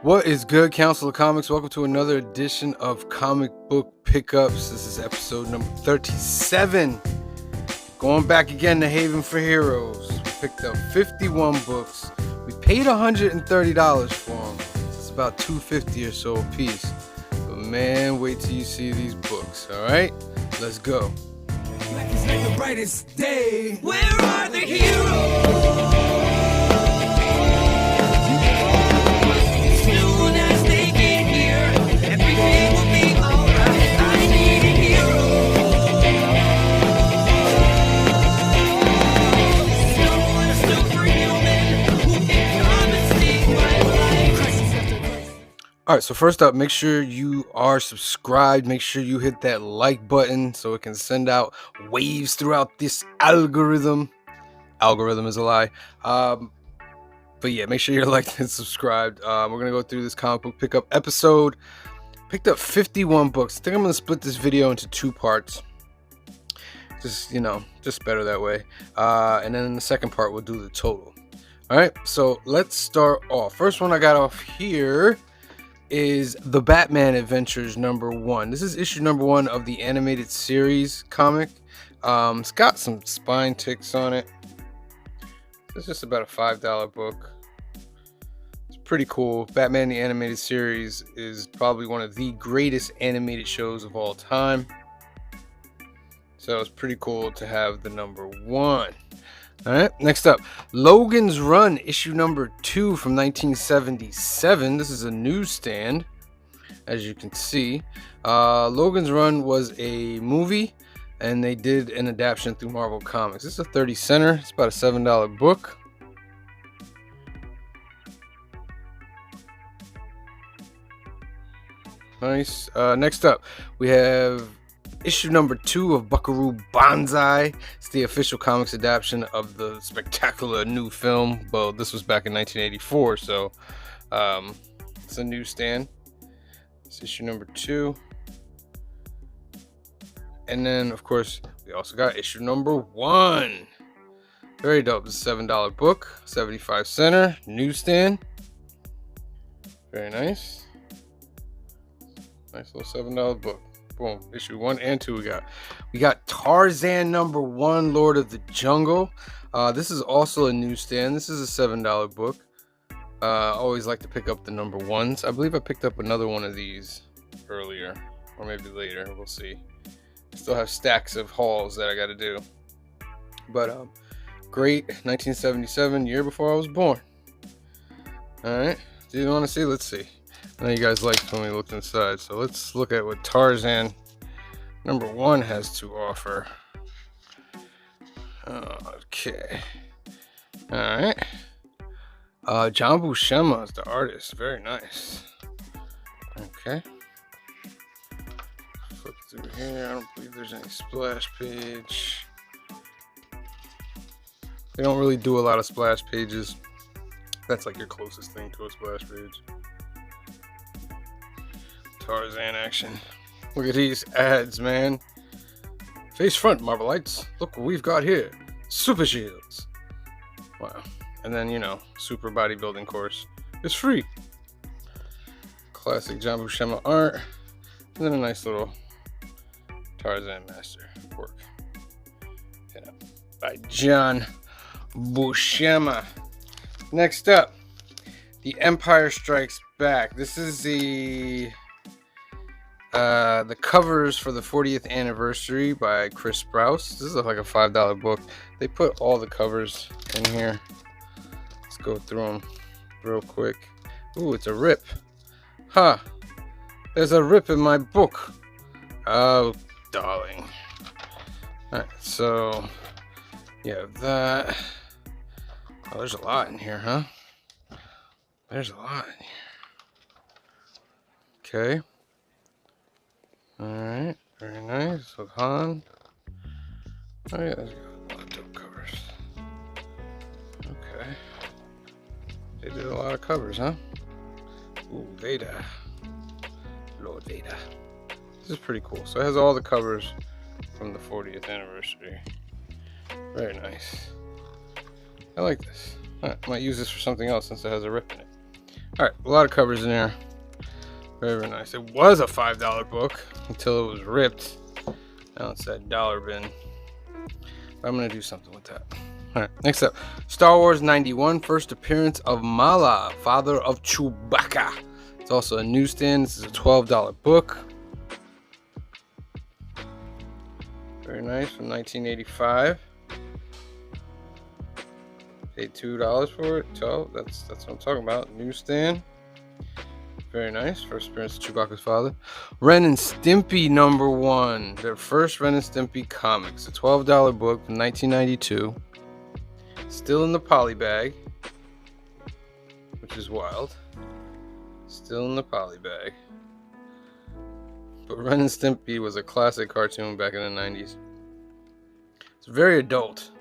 What is good, Council of Comics? Welcome to another edition of Comic Book Pickups. This is episode number 37. Going back again to Haven for Heroes. We picked up 51 books. We paid $130 for them. It's about $250 or so a piece. But man, wait till you see these books. All right, let's go. Like it's like the brightest day. Where are the heroes? Soon as they get here, everything will be alright. I need a hero. Someone superhuman who can come and save my life. Crisis after crisis. All right, so first up, make sure you are subscribed. Make sure you hit that like button so it can send out waves throughout this algorithm. Algorithm is a lie. But yeah, make sure you're liked and subscribed. We're going to go through this comic book pickup episode. Picked up 51 books. I think I'm going to split this video into two parts. Just better that way. And then in the second part, we'll do the total. All right, so let's start off. First one I got off here is The Batman Adventures #1. This is issue #1 of the animated series comic. It's got some spine ticks on it. It's just about a $5 book. It's pretty cool. Batman the Animated Series is probably one of the greatest animated shows of all time. So it's pretty cool to have the #1. Alright, next up, Logan's Run, issue #2 from 1977. This is a newsstand, as you can see. Logan's Run was a movie, and they did an adaptation through Marvel Comics. This is a 30 center. It's about a $7 book. Nice. Next up, we have issue #2 of Buckaroo Banzai. It's the official comics adaptation of the spectacular new film. Well, this was back in 1984, so it's a newsstand. It's issue #2. And then, of course, we also got issue #1. Very dope. It's a $7 book, 75 center, newsstand. Very nice. Nice little $7 book. Boom. Issue 1 and 2 we got Tarzan #1, Lord of the Jungle. This is also a newsstand. This is a $7 book. I always like to pick up the #1s. I believe I picked up another one of these earlier, or maybe later. We'll see. Still have stacks of hauls that I got to do. But great, 1977, year before I was born. All right. Do you want to see? Let's see. I know you guys liked when we looked inside, so let's look at what Tarzan #1 has to offer. Okay. All right. John Buscema is the artist. Very nice. Okay. Flip through here. I don't believe there's any splash page. They don't really do a lot of splash pages. That's like your closest thing to a splash page. Tarzan action. Look at these ads, man. Face front, Marvelites. Look what we've got here. Super shields. Wow. And then, super bodybuilding course. It's free. Classic John Buscema art. And then a nice little Tarzan master work. By John Buscema. Next up, The Empire Strikes Back. This is the covers for the 40th anniversary by Chris Sprouse. This is like a $5 book. They put all the covers in here. Let's go through them real quick. Ooh, it's a rip. Huh. There's a rip in my book. Oh, darling. Alright, so you have that. Oh, there's a lot in here, huh? There's a lot in here. Okay. Alright, very nice. With Han. Oh yeah, there's a lot of dope covers. Okay. They did a lot of covers, huh? Ooh, Vader. Lord Vader. This is pretty cool. So it has all the covers from the 40th anniversary. Very nice. I like this. I might use this for something else since it has a rip in it. All right, a lot of covers in there. Very, very nice. It was a $5 book until it was ripped. Now it's that dollar bin. I'm gonna do something with that. All right, next up, Star Wars 91, first appearance of Mala, father of Chewbacca. It's also a newsstand. This is a $12 book. Very nice, from 1985. Paid $2 for it. So that's what I'm talking about. Newsstand. Very nice. First appearance of Chewbacca's father. Ren and Stimpy #1. Their first Ren and Stimpy comics. A $12 book from 1992. Still in the poly bag, which is wild. Still in the poly bag. But Ren and Stimpy was a classic cartoon back in the 90s. It's very adult.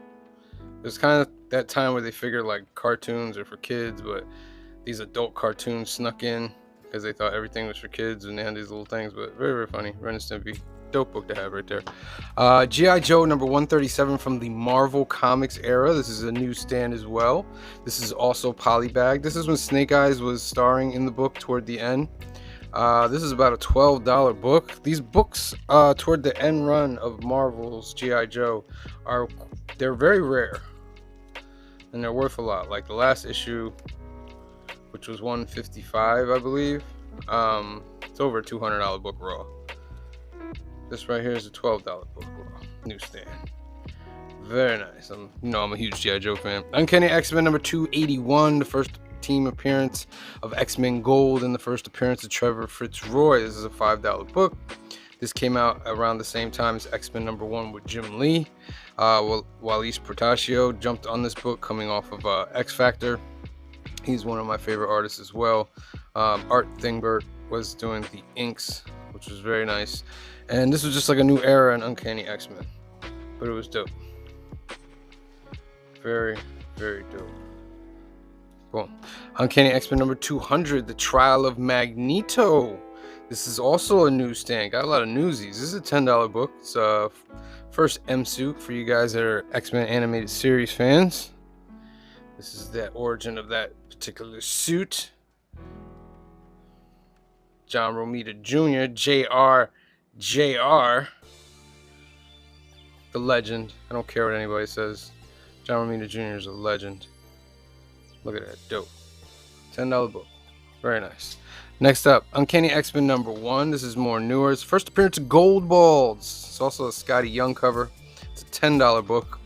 It was kind of that time where they figured like cartoons are for kids, but these adult cartoons snuck in because they thought everything was for kids and they had these little things. But very, very funny. Ren and Stimpy. Dope book to have right there. G.I. Joe #137 from the Marvel Comics era. This is a newsstand as well. This is also polybag. This is when Snake Eyes was starring in the book toward the end. This is about a $12 book. These books toward the end run of Marvel's G.I. Joe they're very rare and they're worth a lot. Like the last issue, which was 155, I believe. It's over a $200 book raw. This right here is a $12 book raw newsstand. Very nice. I'm a huge G.I. Joe fan. Uncanny X-Men #281, the first team appearance of X-Men Gold and the first appearance of Trevor Fitzroy. This is a $5 book. This came out around the same time as X-Men #1 with Jim Lee. Walees Portacio jumped on this book coming off of X Factor. He's one of my favorite artists as well. Art Thingberg was doing the inks, which was very nice. And this was just like a new era in Uncanny X-Men. But it was dope. Very, very dope. Boom. Uncanny X-Men #200, The Trial of Magneto. This is also a newsstand. Got a lot of newsies. This is a $10 book. It's first M-suit for you guys that are X-Men animated series fans. This is the origin of that particular suit. John Romita Jr., JR, the legend. I don't care what anybody says. John Romita Jr. is a legend. Look at that, dope. $10 book, very nice. Next up, Uncanny X-Men #1. This is more newer. It's first appearance of Goldballs. It's also a Scotty Young cover. It's a $10 book.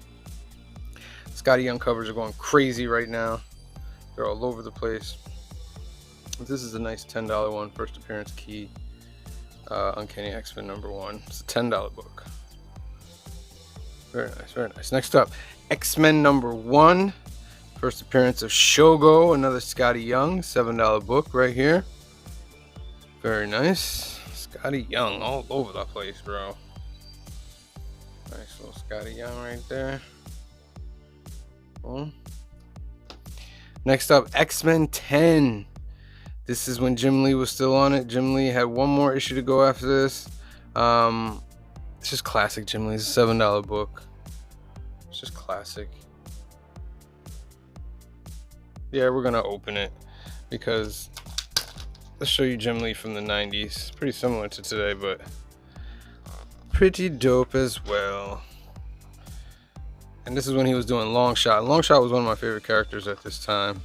Scotty Young covers are going crazy right now. They're all over the place. This is a nice $10 one. First appearance key. Uncanny X-Men #1. It's a $10 book. Very nice, very nice. Next up, X-Men #1. First appearance of Shogo, another Scotty Young, $7 book right here. Very nice. Scotty Young all over the place, bro. Nice little Scotty Young right there. Boom. Next up, X-Men 10. This is when Jim Lee was still on it. Jim Lee had one more issue to go after this. It's just classic Jim Lee. It's a $7 book. It's just classic. Yeah, we're gonna open it because let's show you Jim Lee from the 90s. Pretty similar to today, but pretty dope as well. And this is when he was doing Longshot. Longshot was one of my favorite characters at this time.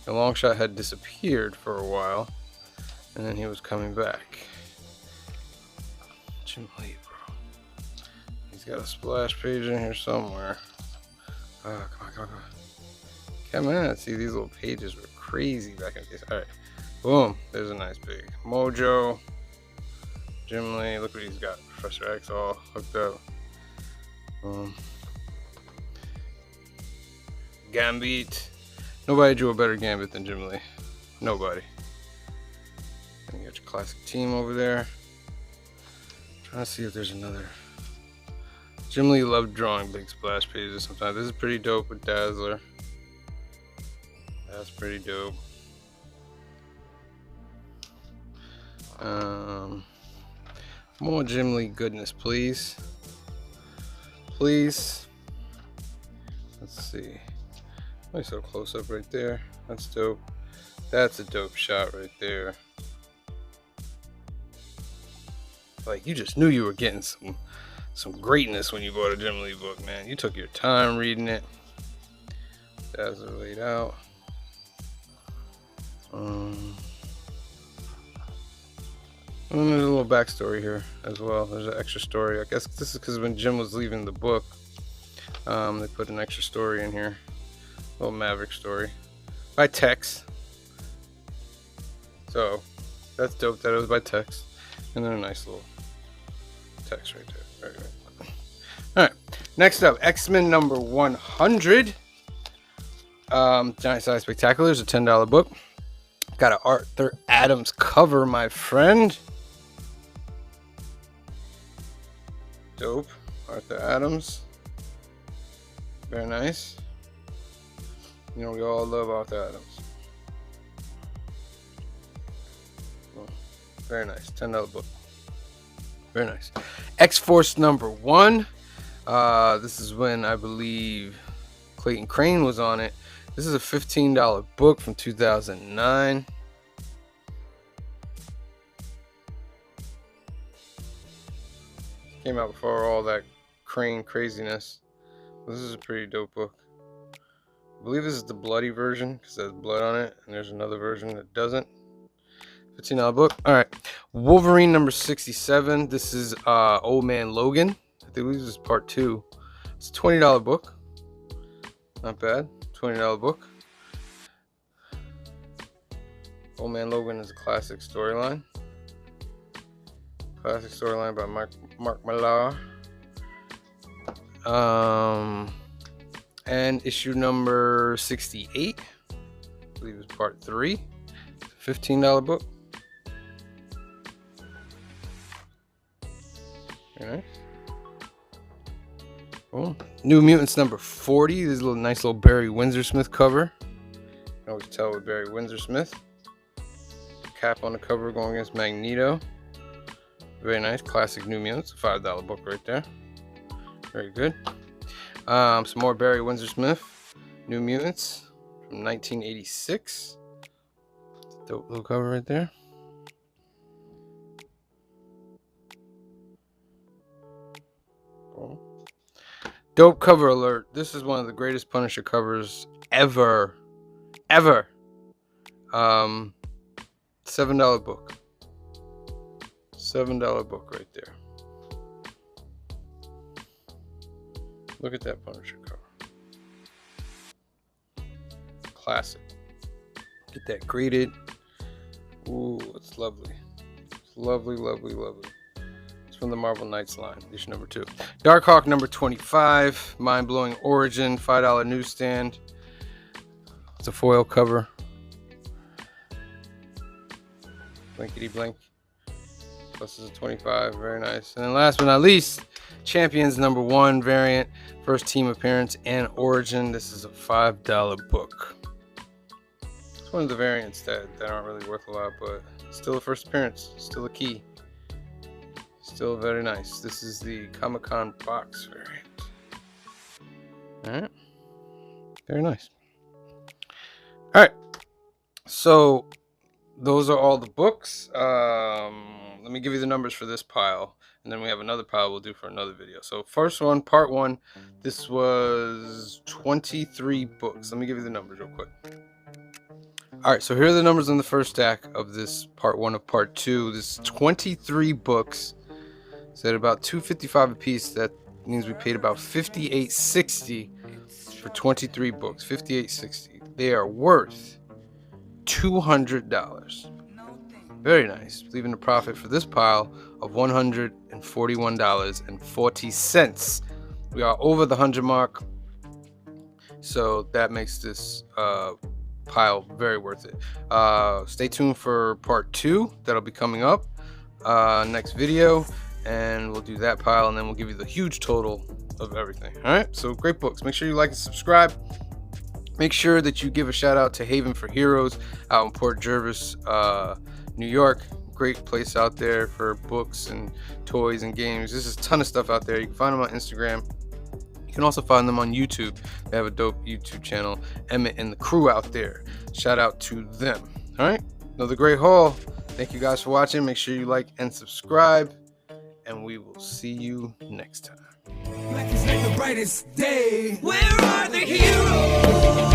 And Longshot had disappeared for a while, and then he was coming back. Jim Lee, bro. He's got a splash page in here somewhere. Oh, come on. Come on, see, these little pages were crazy back in the days. All right, boom, there's a nice big Mojo. Jim Lee, look what he's got. Professor X all hooked up. Gambit. Nobody drew a better Gambit than Jim Lee. Nobody. And you got your classic team over there. Trying to see if there's another. Jim Lee loved drawing big splash pages sometimes. This is pretty dope with Dazzler. That's pretty dope. More Jim Lee goodness, please. Please. Let's see. Nice little close up right there. That's dope. That's a dope shot right there. Like, you just knew you were getting some greatness when you bought a Jim Lee book, man. You took your time reading it. That's laid out. And there's a little backstory here as well. There's an extra story. I guess this is because when Jim was leaving the book, they put an extra story in here. A little Maverick story by Tex. So that's dope that it was by Tex. And then a nice little text right there. Very good. All right. Next up, X-Men number 100. Giant Size Spectacular is a $10 book. Got an Arthur Adams cover, my friend. Dope. Arthur Adams. Very nice. You know, we all love Arthur Adams. Oh, very nice. $10 book. Very nice. X-Force number 1. This is when I believe Clayton Crane was on it. This is a $15 book from 2009. Came out before all that Crane craziness. This is a pretty dope book. I believe this is the bloody version because there's blood on it, and there's another version that doesn't. $15 book. All right. Wolverine number 67. This is Old Man Logan. I think this is part 2. It's a $20 book. Not bad. $20 book. Old Man Logan is a classic storyline. Classic storyline by Mark Millar. And issue number 68. I believe it's part 3. $15 book. Very nice. Cool. New Mutants number 40. This is a nice little Barry Windsor Smith cover. You can always tell with Barry Windsor Smith. Cap on the cover going against Magneto. Very nice. Classic New Mutants. $5 book right there. Very good. Some more Barry Windsor Smith. New Mutants from 1986. Dope little cover right there. Cool. Dope cover alert. This is one of the greatest Punisher covers ever. Ever. $7 book. $7 book right there. Look at that Punisher cover. Classic. Get that graded. Ooh, it's lovely. It's lovely, lovely, lovely. It's from the Marvel Knights line, issue number 2. Darkhawk number 25. Mind-blowing origin. $5 newsstand. It's a foil cover. Blinkety blink. Plus is a 25. Very nice. And then last but not least, Champions number 1 variant. First team appearance and origin. This is a $5 book. It's one of the variants that aren't really worth a lot, but still a first appearance. Still a key. Still very nice. This is the Comic-Con box variant. Alright. Very nice. Alright. So those are all the books. Let me give you the numbers for this pile, and then we have another pile we'll do for another video. So first one, part 1, this was 23 books. Let me give you the numbers real quick. Alright, so here are the numbers in the first stack of this part 1 of part 2. This is 23 books. So at about $2.55 a piece, that means we paid about $58.60 for 23 books. $58.60. They are worth $200. Very nice. Leaving a profit for this pile of $141.40. We are over the 100 mark, so that makes this pile very worth it. Stay tuned for part 2. That'll be coming up next video, and we'll do that pile, and then we'll give you the huge total of everything. All right, so great books. Make sure you like and subscribe. Make sure that you give a shout out to Haven for Heroes out in Port Jervis, New York. Great place out there for books and toys and games. There's a ton of stuff out there. You can find them on Instagram. You can also find them on YouTube. They have a dope YouTube channel. Emmett and the crew out there. Shout out to them. All right, another great haul. Thank you guys for watching. Make sure you like and subscribe, and we will see you next time. Black is like the brightest day. Where are the heroes?